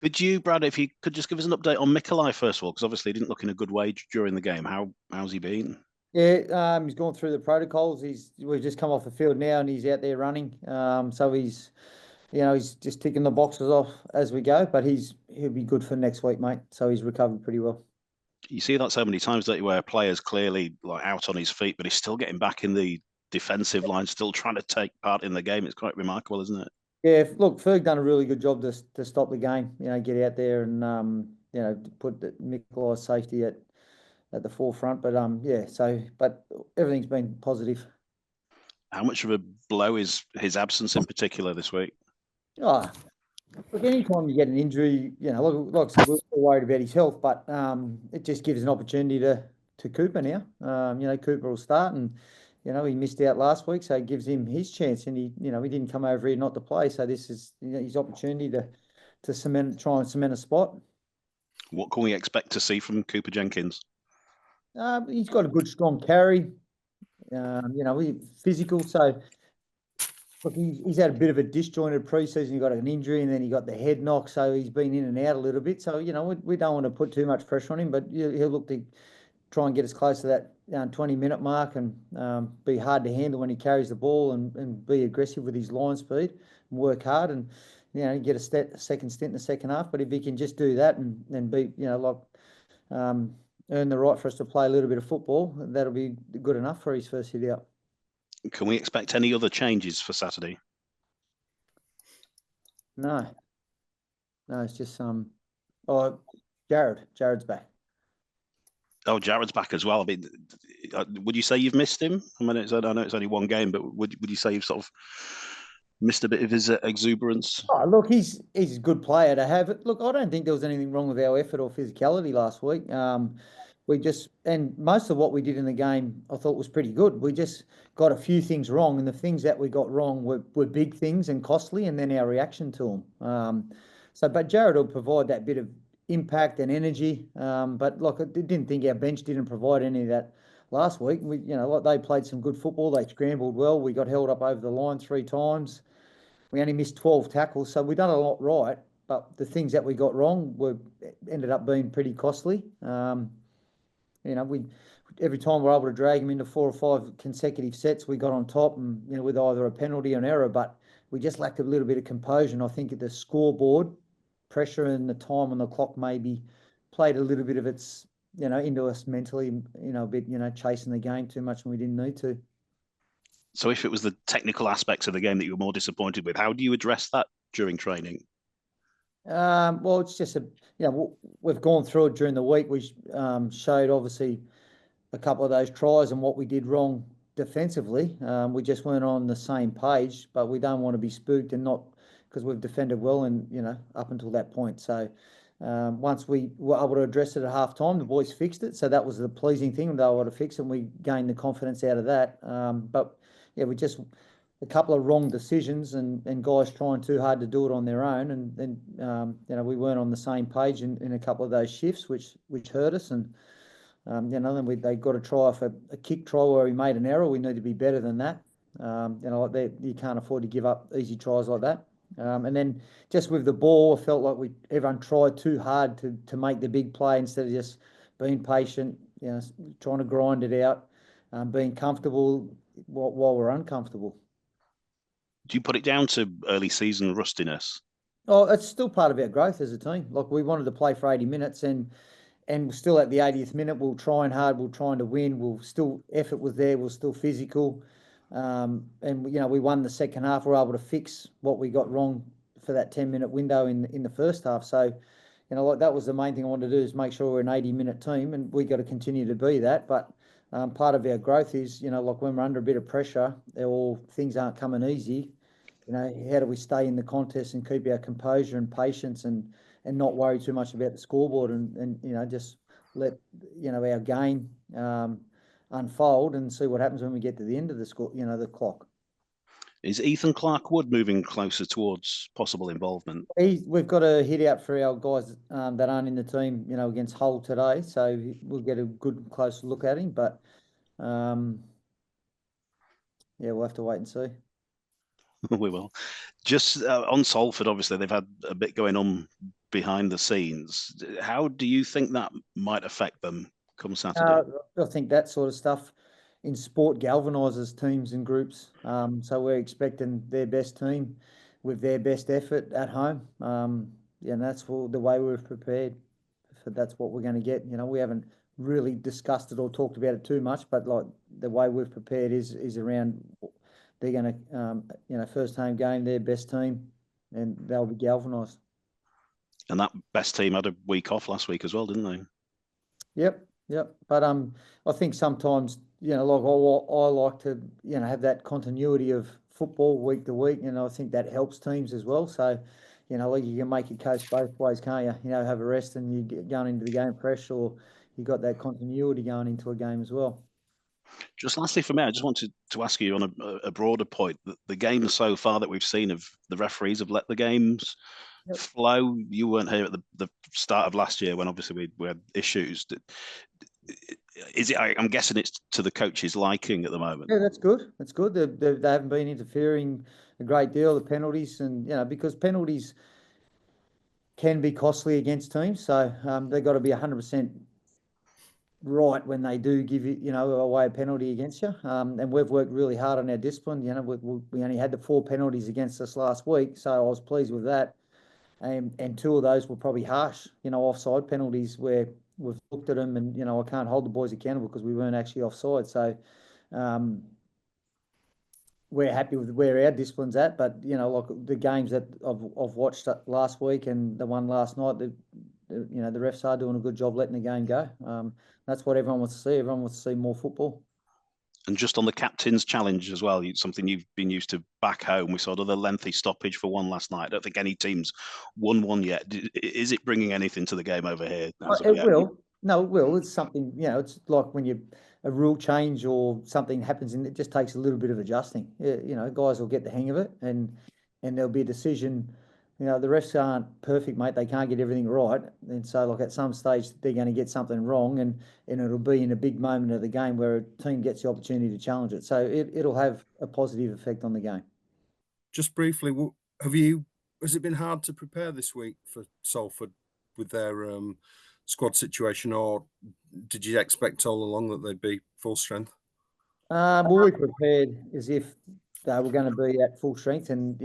Could you, Brad, if you could just give us an update on Mikolai first of all, because obviously he didn't look in a good way during the game. How's he been? Yeah, he's gone through the protocols. We've just come off the field now, and he's out there running. So he's just ticking the boxes off as we go. But he'll be good for next week, mate. So he's recovered pretty well. You see that so many times, don't you, where a player's clearly like out on his feet, but he's still getting back in the defensive line, still trying to take part in the game. It's quite remarkable, isn't it? Yeah, look, Ferg done a really good job to stop the game. Get out there and put Mikulai's safety at the forefront. But yeah, but everything's been positive. How much of a blow is his absence in particular this week? Oh, look, anytime you get an injury, like I said, we're worried about his health, but it just gives an opportunity to Cooper now. Cooper will start, and he missed out last week, so it gives him his chance. And he didn't come over here not to play, so this is his opportunity to try and cement a spot. What can we expect to see from Cooper Jenkins? He's got a good, strong carry. He's physical, so. Look, he's had a bit of a disjointed preseason. He got an injury and then he got the head knock, so he's been in and out a little bit. So we don't want to put too much pressure on him, but he'll look to try and get us close to that 20-minute mark and be hard to handle when he carries the ball and be aggressive with his line speed and work hard and get a second stint in the second half. But if he can just do that and be earn the right for us to play a little bit of football, that'll be good enough for his first hit out. Can we expect any other changes for Saturday? No, it's just oh, Jared's back. Oh, Jared's back as well. I mean, would you say you've missed him? I mean, I know it's only one game, but would you say you've sort of missed a bit of his exuberance? Oh, look, he's a good player to have. Look, I don't think there was anything wrong with our effort or physicality last week. And most of what we did in the game, I thought was pretty good. We just got a few things wrong, and the things that we got wrong were big things and costly, and then our reaction to them. But Jared will provide that bit of impact and energy. But look, I didn't think our bench didn't provide any of that last week. They played some good football. They scrambled well. We got held up over the line 3 times. We only missed 12 tackles, so we've done a lot right. But the things that we got wrong ended up being pretty costly. We every time we're able to drag them into 4 or 5 consecutive sets, we got on top and with either a penalty or an error. But we just lacked a little bit of composure. And I think at the scoreboard, pressure and the time on the clock maybe played a little bit of its into us mentally. A bit chasing the game too much when we didn't need to. So, if it was the technical aspects of the game that you were more disappointed with, how do you address that during training? Well, it's just we've gone through it during the week. We showed obviously a couple of those tries and what we did wrong defensively. We just weren't on the same page, but we don't want to be spooked and not because we've defended well and up until that point. So once we were able to address it at half time, the boys fixed it. So that was the pleasing thing. They were able to fix it and we gained the confidence out of that. But yeah, we just a couple of wrong decisions and guys trying too hard to do it on their own. And then, we weren't on the same page in a couple of those shifts, which hurt us. And, then they got a try for a kick try where we made an error. We need to be better than that. You can't afford to give up easy tries like that. And then just with the ball, I felt like everyone tried too hard to make the big play instead of just being patient, trying to grind it out, being comfortable while we're uncomfortable. Do you put it down to early season rustiness? Oh, it's still part of our growth as a team. Like we wanted to play for 80 minutes and still at the 80th minute, we're trying hard, we're trying to win, effort was there, we're still physical. And we won the second half, we're able to fix what we got wrong for that 10-minute window in the first half. So, that was the main thing I wanted to do is make sure we're an 80-minute team and we got to continue to be that. But part of our growth is, like when we're under a bit of pressure or things aren't coming easy, how do we stay in the contest and keep our composure and patience and not worry too much about the scoreboard and just let our game unfold and see what happens when we get to the end of the clock. Is Ethan Clark-Wood moving closer towards possible involvement? We've got a hit out for our guys that aren't in the team, against Hull today, so we'll get a good close look at him. But yeah, we'll have to wait and see. We will. Just on Salford, obviously, they've had a bit going on behind the scenes. How do you think that might affect them come Saturday? I think that sort of stuff in sport galvanises teams and groups. So we're expecting their best team with their best effort at home. And that's the way we've prepared. That's what we're going to get. We haven't really discussed it or talked about it too much, but like the way we've prepared is around they're going to, first home game, their best team, and they'll be galvanised. And that best team had a week off last week as well, didn't they? Yep. But I think sometimes, like I like to, have that continuity of football week to week, and I think that helps teams as well. So, like you can make your case both ways, can't you? Have a rest and you get going into the game fresh, or you got that continuity going into a game as well. Just lastly for me, I just wanted to ask you on a broader point. The games so far that we've seen of the referees have let the games flow. You weren't here at the start of last year when obviously we had issues. Is it? I'm guessing it's to the coach's liking at the moment. Yeah, that's good. That's good. They haven't been interfering a great deal. The penalties, and because penalties can be costly against teams, so they've got to be 100% right when they do give you, away a penalty against you. And we've worked really hard on our discipline. We only had the 4 penalties against us last week, so I was pleased with that. And 2 of those were probably harsh, offside penalties where we've looked at them and, I can't hold the boys accountable because we weren't actually offside. So we're happy with where our discipline's at. But, like the games that I've watched last week and the one last night, the refs are doing a good job letting the game go. That's what everyone wants to see. Everyone wants to see more football. And just on the captain's challenge as well, something you've been used to back home. We saw another lengthy stoppage for one last night. I don't think any team's won one yet. Is it bringing anything to the game over here? It will. No, it will. It's something, it's like when a rule change or something happens and it just takes a little bit of adjusting. Guys will get the hang of it and there'll be a decision. The refs aren't perfect, mate. They can't get everything right. And so, like, at some stage, they're going to get something wrong and it'll be in a big moment of the game where a team gets the opportunity to challenge it. So it'll have a positive effect on the game. Just briefly, has it been hard to prepare this week for Salford with their squad situation, or did you expect all along that they'd be full strength? Well, we prepared as if they were going to be at full strength, and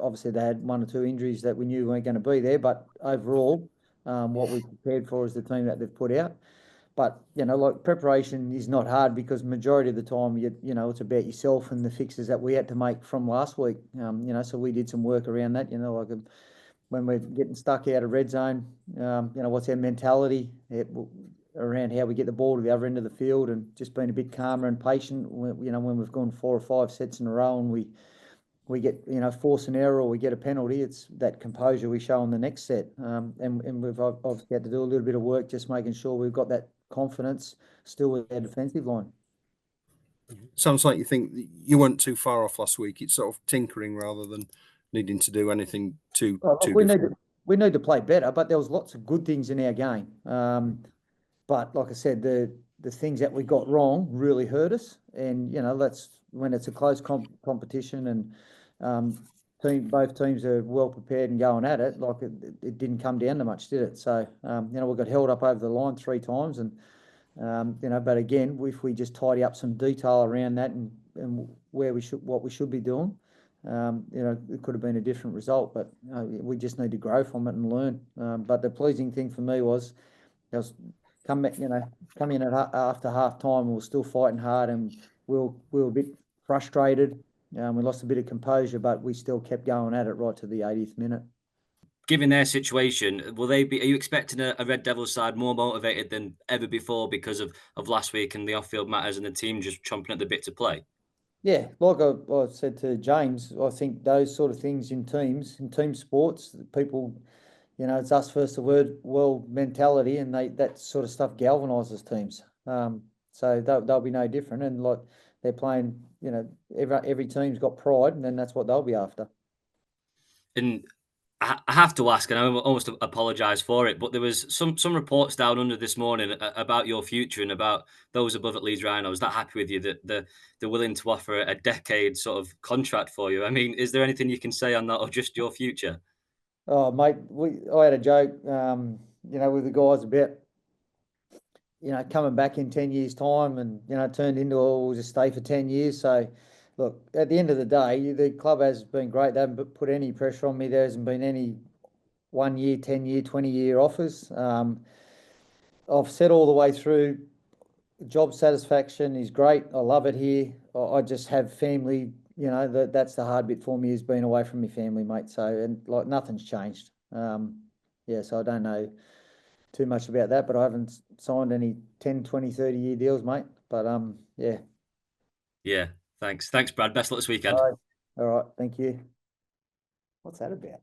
obviously they had 1 or 2 injuries that we knew weren't going to be there. But overall, what we prepared for is the team that they've put out. But preparation is not hard because majority of the time, it's about yourself and the fixes that we had to make from last week. So we did some work around that. When we're getting stuck out of red zone, what's our mentality around how we get the ball to the other end of the field, and just being a bit calmer and patient. When we've gone 4 or 5 sets in a row and we get force an error or we get a penalty, it's that composure we show on the next set. And we've obviously had to do a little bit of work just making sure we've got that confidence still with our defensive line. Sounds like you think you weren't too far off last week. It's sort of tinkering rather than needing to do anything too different. We need to play better, but there was lots of good things in our game. But like I said, the things that we got wrong really hurt us. And, that's when it's a close competition and both teams are well prepared and going at it. Like it didn't come down to much, did it? So, we got held up over the line 3 times and, but again, if we just tidy up some detail around that and what we should be doing, it could have been a different result, but we just need to grow from it and learn. But the pleasing thing for me was come in after half time, we were still fighting hard and we were a bit frustrated. We lost a bit of composure, but we still kept going at it right to the 80th minute. Given their situation, are you expecting a Red Devils side more motivated than ever before because of last week and the off-field matters and the team just chomping at the bit to play? Yeah, like I said to James, I think those sort of things in team sports, people, it's us first the world mentality, and that sort of stuff galvanises teams. So they'll be no different, and like they're playing, every team's got pride, and then that's what they'll be after. And I have to ask, and I almost apologise for it, but there was some reports down under this morning about your future and about those above at Leeds Rhinos that happy with you, that they're willing to offer a decade sort of contract for you. I mean, is there anything you can say on that, or just your future? Oh, mate, I had a joke, with the guys about, coming back in 10 years' time and, it turned into, we'll just stay for 10 years. So, look, at the end of the day, the club has been great. They haven't put any pressure on me. There hasn't been any 1 year, 10 year, 20-year offers. I've said all the way through, job satisfaction is great. I love it here. I just have family, that's the hard bit for me, is being away from my family, mate. So, and like nothing's changed. So I don't know too much about that, but I haven't signed any 10, 20, 30-year deals, mate. But yeah. Yeah, thanks, Brad. Best luck this weekend. All right, thank you. What's that about?